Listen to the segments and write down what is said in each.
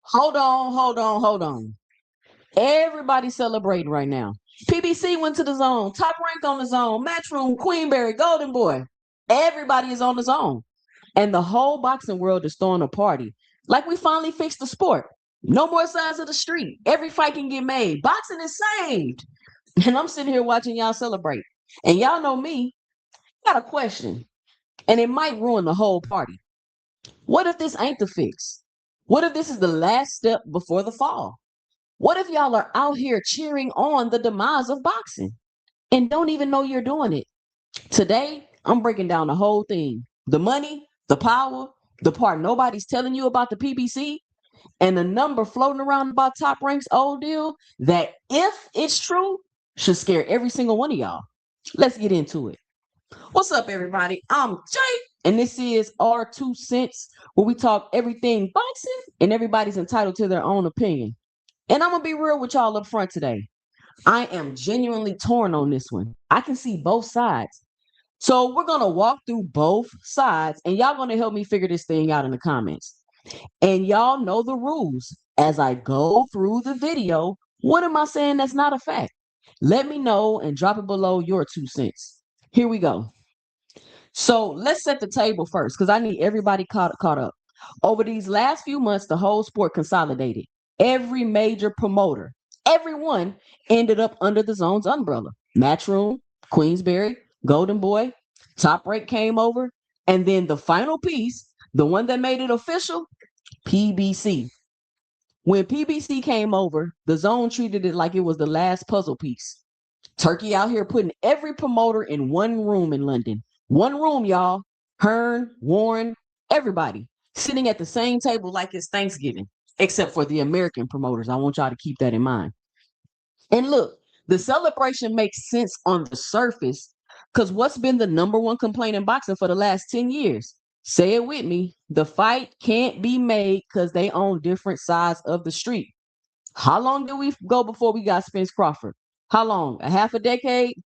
Hold on. Everybody celebrating right now. PBC went to the zone, top rank on the zone, Matchroom, Queensberry, Golden Boy. Everybody is on the zone. And the whole boxing world is throwing a party. Like we finally fixed the sport. No more sides of the street. Every fight can get made. Boxing is saved. And I'm sitting here watching y'all celebrate. And y'all know me, got a question. And it might ruin the whole party. What if this ain't the fix? What if this is the last step before the fall? What if y'all are out here cheering on the demise of boxing and don't even know you're doing it? Today, I'm breaking down the whole thing. The money, the power, the part nobody's telling you about the PBC, and the number floating around about Top Rank's old deal that, if it's true, should scare every single one of y'all. Let's get into it. What's up, everybody? I'm Jay, and this is our 2 cents, where we talk everything boxing, and everybody's entitled to their own opinion. And I'm gonna be real with y'all up front today. I am genuinely torn on this one. I can see both sides. So we're gonna walk through both sides, and y'all gonna help me figure this thing out in the comments. And y'all know the rules. As I go through the video, what am I saying that's not a fact? Let me know and drop it below your 2 cents. Here we go. So let's set the table first, because I need everybody caught up. Over these last few months, the whole sport consolidated. Every major promoter, everyone ended up under the zone's umbrella. Matchroom, Queensberry, Golden Boy, Top Rank came over, and then the final piece, the one that made it official, PBC. When PBC came over, the zone treated it like it was the last puzzle piece. Turkey out here putting every promoter in one room in London. One room, y'all. Hearn, Warren, everybody sitting at the same table like it's Thanksgiving, except for the American promoters. I want y'all to keep that in mind. And look, the celebration makes sense on the surface, because what's been the number one complaint in boxing for the last 10 years? Say it with me. The fight can't be made because they own different sides of the street. How long did we go before we got Spence Crawford? How long? A half a decade?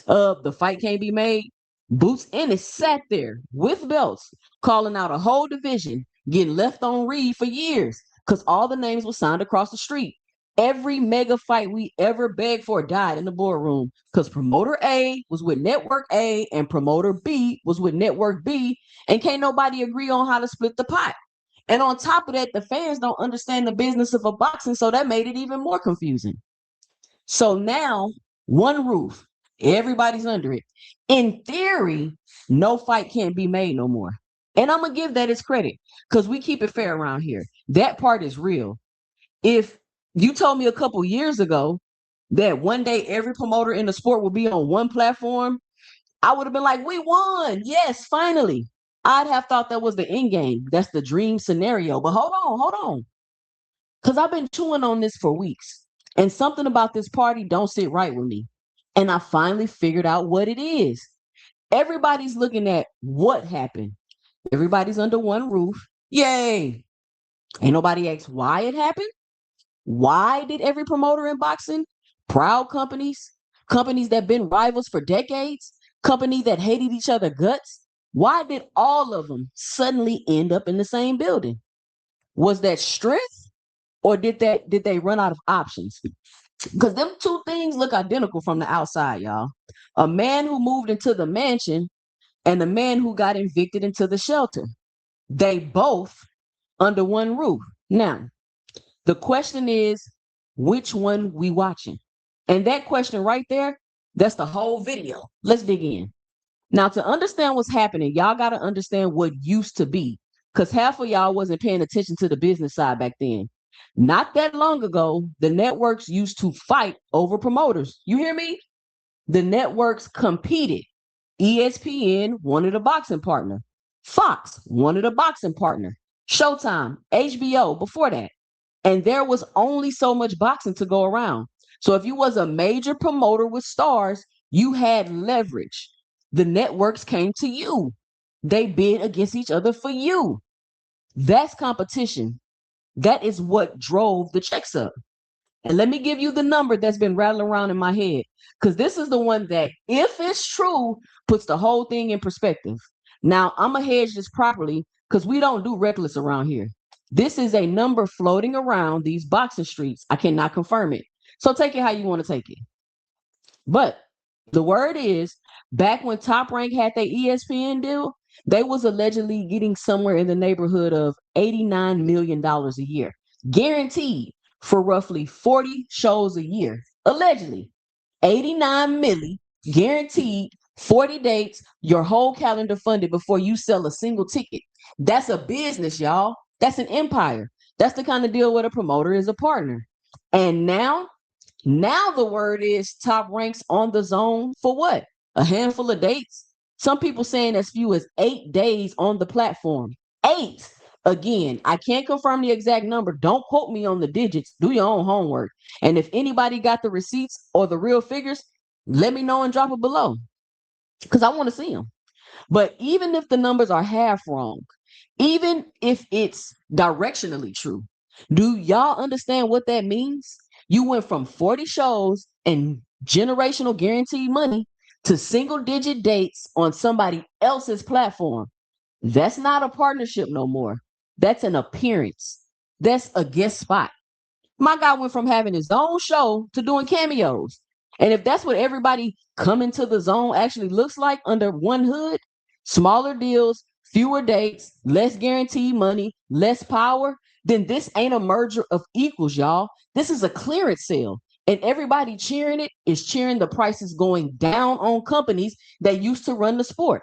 The fight can't be made. Boots Ennis sat there with belts, calling out a whole division, getting left on read for years because all the names were signed across the street. Every mega fight we ever begged for died in the boardroom because promoter A was with network A and promoter B was with network B, and can't nobody agree on how to split the pot. And on top of that, the fans don't understand the business of a boxing, so that made it even more confusing. So now, one roof, everybody's under it. In theory, no fight can't be made no more. And I'm going to give that its credit, because we keep it fair around here. That part is real. If you told me a couple years ago that one day every promoter in the sport will be on one platform, I would have been like, we won. Yes, finally. I'd have thought that was the end game. That's the dream scenario. But hold on. Because I've been chewing on this for weeks. And something about this party don't sit right with me. And I finally figured out what it is. Everybody's looking at what happened. Everybody's under one roof. Yay. Ain't nobody asked why it happened. Why did every promoter in boxing, proud companies, companies that been rivals for decades, companies that hated each other guts, why did all of them suddenly end up in the same building? Was that strength, or did they run out of options? Because them two things look identical from the outside, y'all. A man who moved into the mansion and a man who got evicted into the shelter. They both under one roof. Now, the question is, which one we watching? And that question right there, that's the whole video. Let's dig in. Now, to understand what's happening, y'all got to understand what used to be, because half of y'all wasn't paying attention to the business side back then. Not that long ago, the networks used to fight over promoters. You hear me? The networks competed. ESPN wanted a boxing partner. Fox wanted a boxing partner. Showtime, HBO before that. And there was only so much boxing to go around. So if you was a major promoter with stars, you had leverage. The networks came to you. They bid against each other for you. That's competition. That is what drove the checks up. And let me give you the number that's been rattling around in my head, because this is the one that, if it's true, puts the whole thing in perspective. Now, I'm going to hedge this properly, because we don't do reckless around here. This is a number floating around these boxing streets. I cannot confirm it. So take it how you want to take it. But the word is, back when Top Rank had their ESPN deal, they was allegedly getting somewhere in the neighborhood of $89 million a year, guaranteed for roughly 40 shows a year. Allegedly, 89 milli, guaranteed, 40 dates, your whole calendar funded before you sell a single ticket. That's a business, y'all. That's an empire. That's the kind of deal where the promoter is a partner. And now the word is Top Ranks on the zone for what? A handful of dates? Some people saying as few as 8 days on the platform. 8. Again, I can't confirm the exact number. Don't quote me on the digits. Do your own homework. And if anybody got the receipts or the real figures, let me know and drop it below because I want to see them. But even if the numbers are half wrong, even if it's directionally true, do y'all understand what that means? You went from 40 shows and generational guaranteed money to single digit dates on somebody else's platform. That's not a partnership no more. That's an appearance. That's a guest spot. My guy went from having his own show to doing cameos. And if that's what everybody coming to the zone actually looks like under one hood, smaller deals, fewer dates, less guaranteed money, less power, then this ain't a merger of equals, y'all. This is a clearance sale. And everybody cheering it is cheering the prices going down on companies that used to run the sport.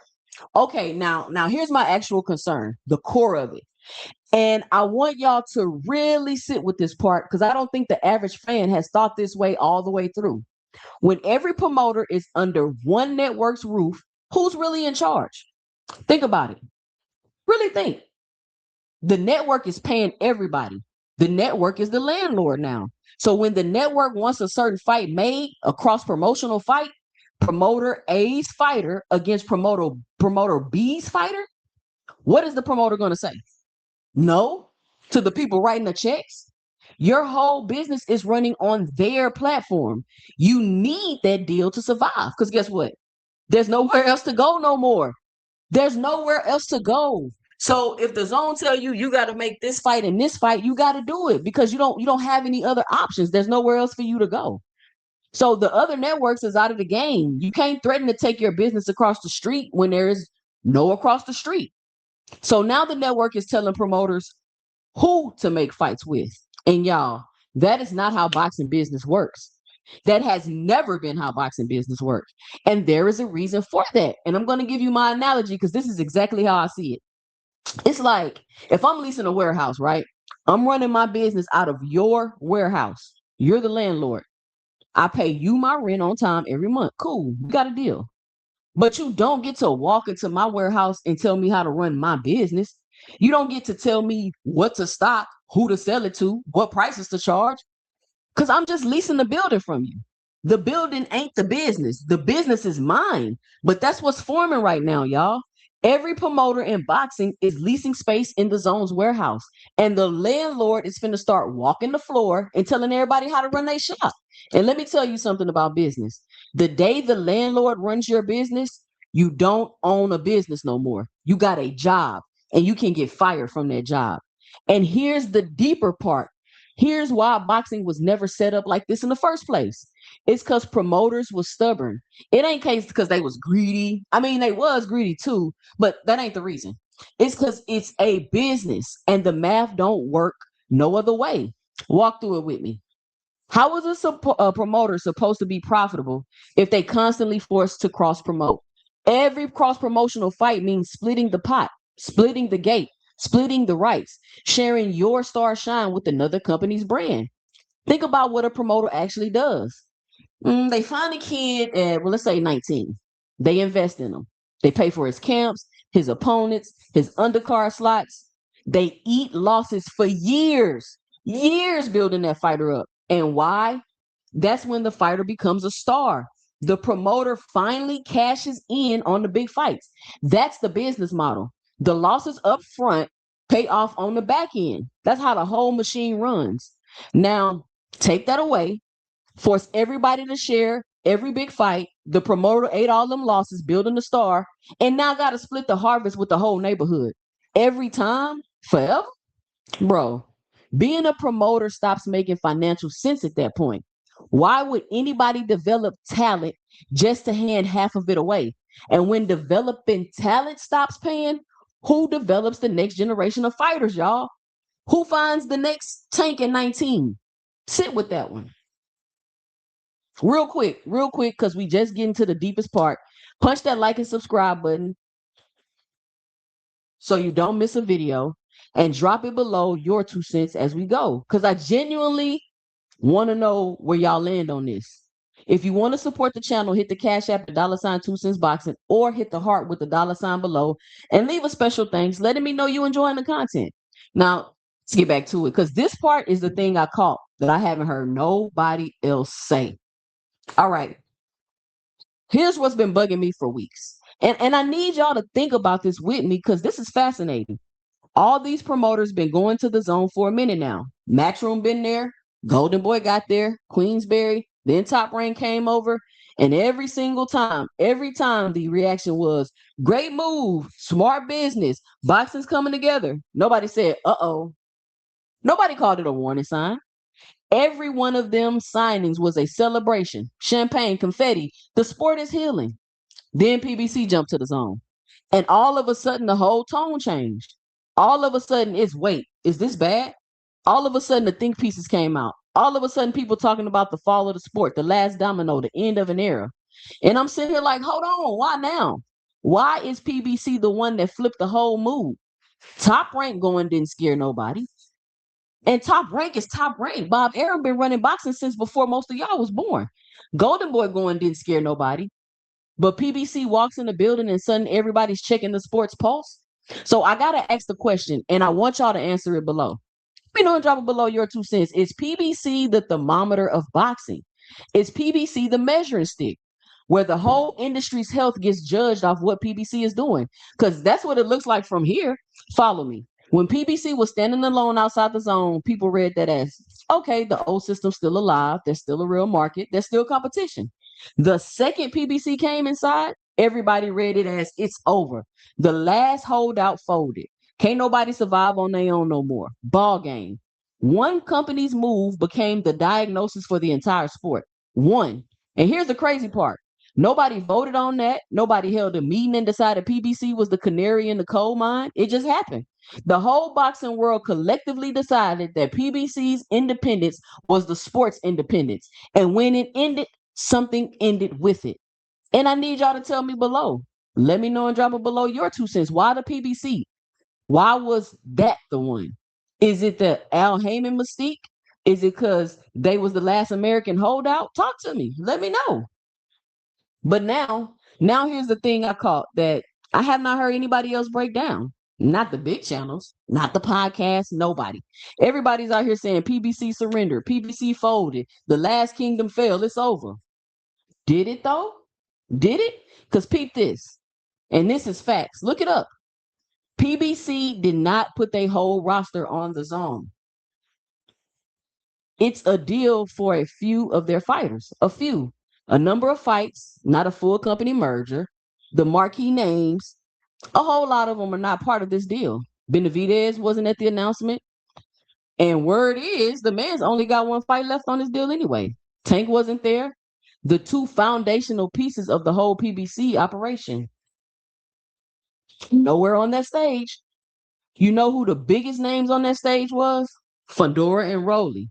Okay, now here's my actual concern, the core of it. And I want y'all to really sit with this part because I don't think the average fan has thought this way all the way through. When every promoter is under one network's roof, who's really in charge? Think about it. Really think. The network is paying everybody. The network is the landlord now. So when the network wants a certain fight made, a cross-promotional fight, promoter A's fighter against promoter B's fighter, what is the promoter going to say? No to the people writing the checks. Your whole business is running on their platform. You need that deal to survive because guess what? There's nowhere else to go no more. There's nowhere else to go. So if the zone tell you you got to make this fight and this fight, you got to do it because you don't have any other options. There's nowhere else for you to go. So the other networks is out of the game. You can't threaten to take your business across the street when there is no across the street. So now the network is telling promoters who to make fights with. And y'all, that is not how boxing business works. That has never been how boxing business works. And there is a reason for that. And I'm going to give you my analogy because this is exactly how I see it. It's like if I'm leasing a warehouse, right? I'm running my business out of your warehouse. You're the landlord. I pay you my rent on time every month. Cool. We got a deal. But you don't get to walk into my warehouse and tell me how to run my business. You don't get to tell me what to stock, who to sell it to, what prices to charge, because I'm just leasing the building from you. The building ain't the business. The business is mine. But that's what's forming right now, y'all. Every promoter in boxing is leasing space in the zone's warehouse. And the landlord is finna start walking the floor and telling everybody how to run their shop. And let me tell you something about business. The day the landlord runs your business, you don't own a business no more. You got a job and you can get fired from that job. And here's the deeper part. Here's why boxing was never set up like this in the first place. It's because promoters was stubborn. It ain't case because they was greedy. I mean, they was greedy too, but that ain't the reason. It's because it's a business and the math don't work no other way. Walk through it with me. How is a promoter supposed to be profitable if they constantly forced to cross promote? Every cross promotional fight means splitting the pot, splitting the gate, splitting the rights, sharing your star shine with another company's brand. Think about what a promoter actually does. They find a kid at, well, let's say 19. They invest in him. They pay for his camps, his opponents, his undercard slots. They eat losses for years, years building that fighter up. And why? That's when the fighter becomes a star. The promoter finally cashes in on the big fights. That's the business model. The losses up front pay off on the back end. That's how the whole machine runs. Now, take that away, force everybody to share every big fight. The promoter ate all them losses, building the star, and now got to split the harvest with the whole neighborhood. Every time, forever? Bro, being a promoter stops making financial sense at that point. Why would anybody develop talent just to hand half of it away? And when developing talent stops paying, who develops the next generation of fighters, y'all? Who finds the next Tank in 19? Sit with that one. Real quick, because we just getting to the deepest part. Punch that like and subscribe button so you don't miss a video, and drop it below your 2 cents as we go. Because I genuinely want to know where y'all land on this. If you want to support the channel, hit the Cash App, the $ 2 cents boxing, or hit the heart with the $ below, and leave a special thanks, letting me know you enjoying the content. Now, let's get back to it, because this part is the thing I caught that I haven't heard nobody else say. All right, here's what's been bugging me for weeks. And I need y'all to think about this with me because this is fascinating. All these promoters been going to the zone for a minute now. Matchroom been there, Golden Boy got there, Queensberry, then Top Rank came over, and every time the reaction was great move, smart business, boxing's coming together. Nobody said, uh-oh. Nobody called it a warning sign. Every one of them signings was a celebration, champagne, confetti. The sport is healing. Then PBC jumped to the zone. And all of a sudden, the whole tone changed. All of a sudden, it's wait, is this bad? All of a sudden, the think pieces came out. All of a sudden, people talking about the fall of the sport, the last domino, the end of an era. And I'm sitting here like, hold on, why now? Why is PBC the one that flipped the whole mood? Top Rank going didn't scare nobody. And Top Rank is Top Rank. Bob Arum been running boxing since before most of y'all was born. Golden Boy going didn't scare nobody. But PBC walks in the building and suddenly everybody's checking the sports pulse. So I gotta ask the question, and I want y'all to answer it below. Drop it below your 2 cents. Is PBC the thermometer of boxing? Is PBC the measuring stick where the whole industry's health gets judged off what PBC is doing? Because that's what it looks like from here. Follow me. When PBC was standing alone outside the zone, people read that as, okay, the old system's still alive. There's still a real market. There's still competition. The second PBC came inside, everybody read it as it's over. The last holdout folded. Can't nobody survive on their own no more. Ball game. One company's move became the diagnosis for the entire sport. One. And here's the crazy part. Nobody voted on that. Nobody held a meeting and decided PBC was the canary in the coal mine. It just happened. The whole boxing world collectively decided that PBC's independence was the sport's independence. And when it ended, something ended with it. And I need y'all to tell me below. Let me know and drop it below your 2 cents. Why the PBC? Why was that the one? Is it the Al Heyman mystique? Is it because they was the last American holdout? Talk to me. Let me know. But now here's the thing I caught that I have not heard anybody else break down. Not the big channels, not the podcast, nobody. Everybody's out here saying PBC surrendered, PBC folded, the last kingdom fell, it's over. Did it though? Did it? Because peep this, and this is facts. Look it up. PBC did not put their whole roster on the zone. It's a deal for a few of their fighters, a number of fights, not a full company merger. The marquee names, a whole lot of them are not part of this deal. Benavidez wasn't at the announcement. And word is the man's only got one fight left on his deal anyway. Tank wasn't there. The two foundational pieces of the whole PBC operation, nowhere on that stage. You know who the biggest names on that stage was? Fundora and Rolly.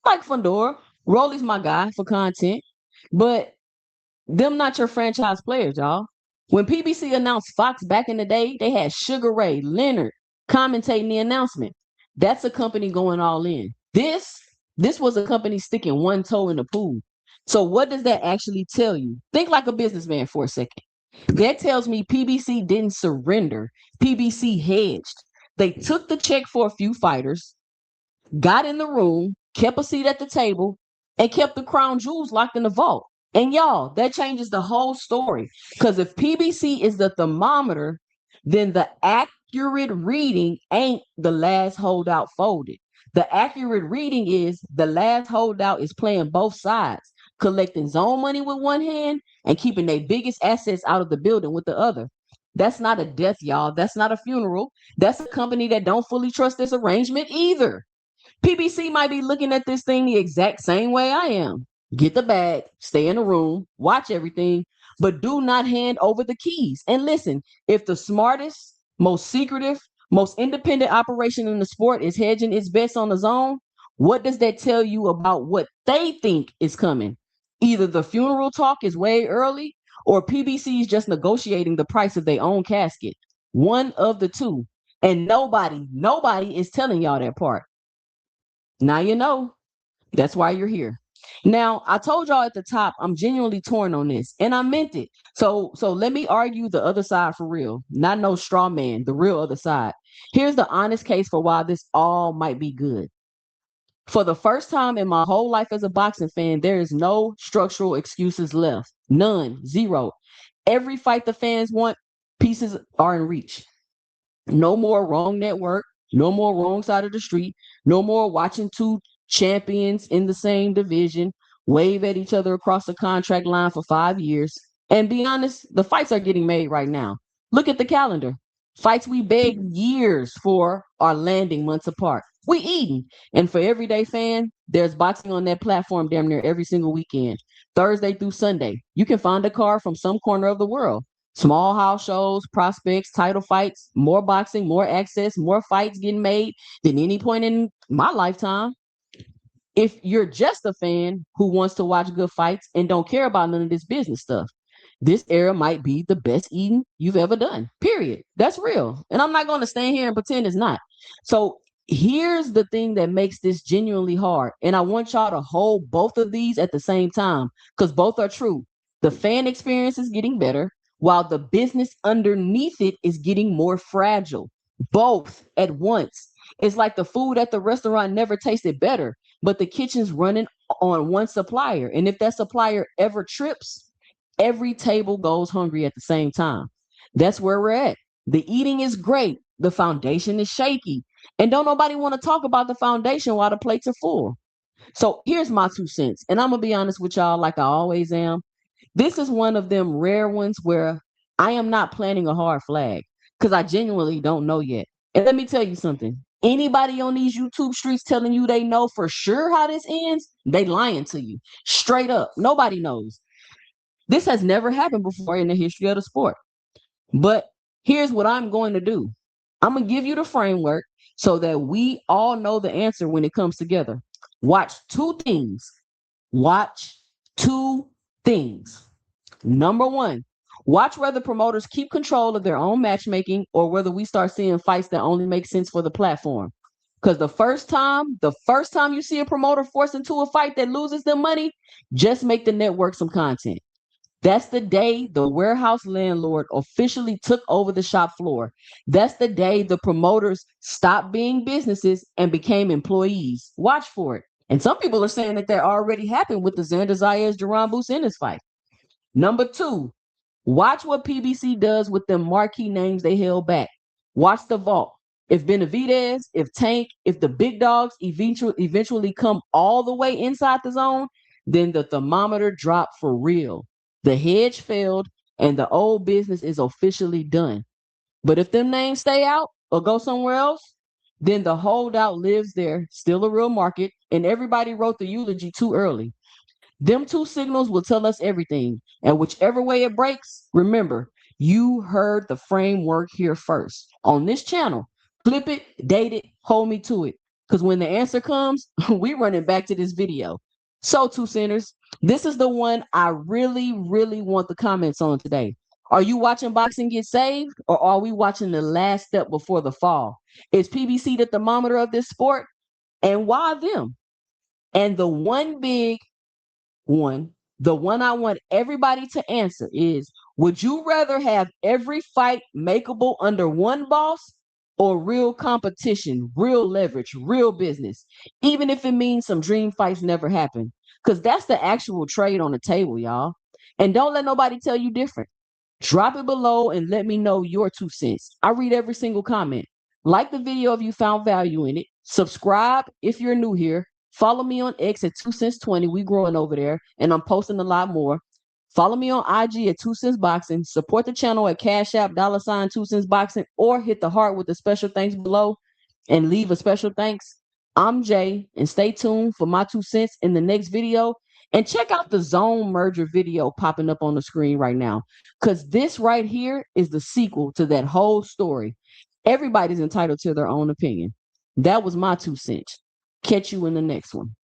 Like Fundora. Rolly's my guy for content. But them not your franchise players, y'all. When PBC announced Fox back in the day, they had Sugar Ray Leonard commentating the announcement. That's a company going all in. This was a company sticking one toe in the pool. So what does that actually tell you? Think like a businessman for a second. That tells me PBC didn't surrender. PBC hedged. They took the check for a few fighters, got in the room, kept a seat at the table, and kept the crown jewels locked in the vault. And y'all, that changes the whole story. Because if PBC is the thermometer, then the accurate reading ain't the last holdout folded. The accurate reading is the last holdout is playing both sides, collecting zone money with one hand and keeping their biggest assets out of the building with the other. That's not a death, y'all. That's not a funeral. That's a company that don't fully trust this arrangement either. PBC might be looking at this thing the exact same way I am. Get the bag, stay in the room, watch everything, but do not hand over the keys. And listen, if the smartest, most secretive, most independent operation in the sport is hedging its bets on the zone, what does that tell you about what they think is coming? Either the funeral talk is way early, or PBC is just negotiating the price of their own casket. One of the two. And nobody is telling y'all that part. Now you know. That's why you're here. Now, I told y'all at the top, I'm genuinely torn on this, and I meant it. So let me argue the other side for real. Not no straw man, the real other side. Here's the honest case for why this all might be good. For the first time in my whole life as a boxing fan, there is no structural excuses left. None. Zero. Every fight the fans want, pieces are in reach. No more wrong network. No more wrong side of the street. No more watching two champions in the same division wave at each other across the contract line for 5 years. And be honest, the fights are getting made right now. Look at the calendar. Fights we begged years for are landing months apart. We eating. And for everyday fan, there's boxing on that platform damn near every single weekend. Thursday through Sunday. You can find a card from some corner of the world. Small house shows, prospects, title fights, more boxing, more access, more fights getting made than any point in my lifetime. If you're just a fan who wants to watch good fights and don't care about none of this business stuff, this era might be the best eating you've ever done. Period. That's real. And I'm not going to stand here and pretend it's not. So here's the thing that makes this genuinely hard. And I want y'all to hold both of these at the same time because both are true. The fan experience is getting better while the business underneath it is getting more fragile. Both at once. It's like the food at the restaurant never tasted better, but the kitchen's running on one supplier. And if that supplier ever trips, every table goes hungry at the same time. That's where we're at. The eating is great. The foundation is shaky. And don't nobody want to talk about the foundation while the plates are full. So here's my 2 cents. And I'm going to be honest with y'all like I always am. This is one of them rare ones where I am not planting a hard flag because I genuinely don't know yet. And let me tell you something. Anybody on these YouTube streets telling you they know for sure how this ends, they lying to you. Straight up. Nobody knows. This has never happened before in the history of the sport. But here's what I'm going to do. I'm going to give you the framework so that we all know the answer when it comes together. Watch two things. Watch two things. Number one, watch whether promoters keep control of their own matchmaking or whether we start seeing fights that only make sense for the platform. Because the first time you see a promoter forced into a fight that loses them money, just make the network some content. That's the day the warehouse landlord officially took over the shop floor. That's the day the promoters stopped being businesses and became employees. Watch for it. And some people are saying that already happened with the Xander Zayas-Duran Ennis fight. Number two, watch what PBC does with them marquee names they held back. Watch the vault. If Benavidez, if Tank, if the big dogs eventually come all the way inside the zone, then the thermometer dropped for real. The hedge failed and the old business is officially done. But if them names stay out or go somewhere else, then the holdout lives there, still a real market, and everybody wrote the eulogy too early. Them two signals will tell us everything. And whichever way it breaks, remember, you heard the framework here first. On this channel, flip it, date it, hold me to it. Because when the answer comes, we running back to this video. So, 2 centers, this is the one I really, really want the comments on today. Are you watching boxing get saved, or are we watching the last step before the fall? Is PBC the thermometer of this sport? And why them? And the one big one, the one I want everybody to answer is, would you rather have every fight makeable under one boss or real competition, real leverage, real business, even if it means some dream fights never happen? Because that's the actual trade on the table, y'all. And don't let nobody tell you different. Drop it below and let me know your 2 cents. I read every single comment. Like the video if you found value in it. Subscribe if you're new here. Follow me on X at 2cents20. We growing over there, and I'm posting a lot more. Follow me on IG at 2 Cents Boxing. Support the channel at Cash App, $ 2 Cents Boxing, or hit the heart with the special thanks below and leave a special thanks. I'm Jay, and stay tuned for my 2 cents in the next video. And check out the DAZN merger video popping up on the screen right now, because this right here is the sequel to that whole story. Everybody's entitled to their own opinion. That was my 2 cents. Catch you in the next one.